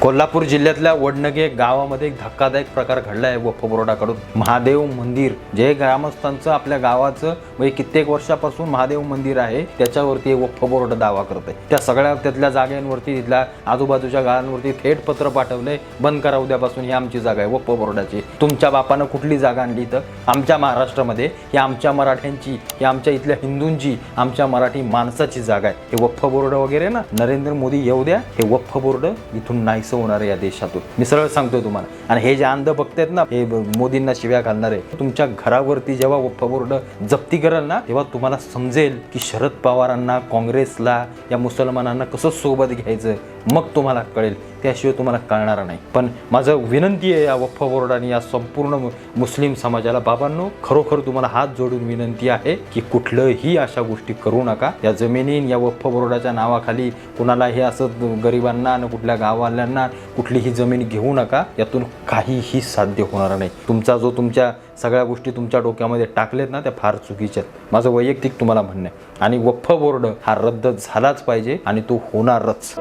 कोल्हापूर जिल्ह्यातल्या वडनगे गावामध्ये एक धक्कादायक प्रकार घडला आहे वक्फ बोर्डाकडून। महादेव मंदिर जे ग्रामस्थांचं आपल्या गावाचं म्हणजे कित्येक वर्षापासून महादेव मंदिर आहे त्याच्यावरती वक्फ बोर्ड दावा करत आहे। त्या सगळ्या त्यातल्या जागांवरती तिथल्या आजूबाजूच्या गावांवरती थेट पत्र पाठवले, बंद करा उद्यापासून, ही आमची जागा आहे वक्फ बोर्डाची। तुमच्या बापानं कुठली जागा आणली तर आमच्या महाराष्ट्रामध्ये ही आमच्या मराठ्यांची, ही आमच्या इथल्या हिंदूंची, आमच्या मराठी माणसाची जागा आहे। हे वक्फ बोर्ड वगैरे ना नरेंद्र मोदी येऊ द्या, हे वक्फ बोर्ड इथून नाहीसं होणार आहे या देशातून। मी सरळ सांगतोय तुम्हाला। आणि हे जे अंध भक्त आहेत ना, हे मोदींना शिव्या घालणारे, तुमच्या घरावरती जेव्हा वक्फ बोर्ड जप्ती करेल ना तेव्हा तुम्हाला समजेल की शरद पवारांना, काँग्रेसला, या मुसलमानांना कसं सोबत घ्यायचं, मग तुम्हाला कळेल, त्याशिवाय तुम्हाला कळणार नाही। पण माझं विनंती आहे या वक्फ बोर्डाने या संपूर्ण मुस्लिम समाजाला, बाबांनो खरोखर तुम्हाला हात जोडून विनंती आहे की कुठलंही अशा गोष्टी करू नका। या जमिनी या वक्फ बोर्डाच्या नावाखाली कुणाला हे असं गरिबांना आणि कुठल्या गाववाल्यांना कुठलीही जमीन घेऊ नका, यातून काहीही साध्य होणार नाही। तुमचा जो तुमच्या सगळ्या गोष्टी तुमच्या डोक्यामध्ये टाकलेत ना त्या फार चुकीच्या आहेत, माझं वैयक्तिक तुम्हाला म्हणणं आहे। आणि वक्फ बोर्ड हा रद्द झालाच पाहिजे आणि तो होणारच।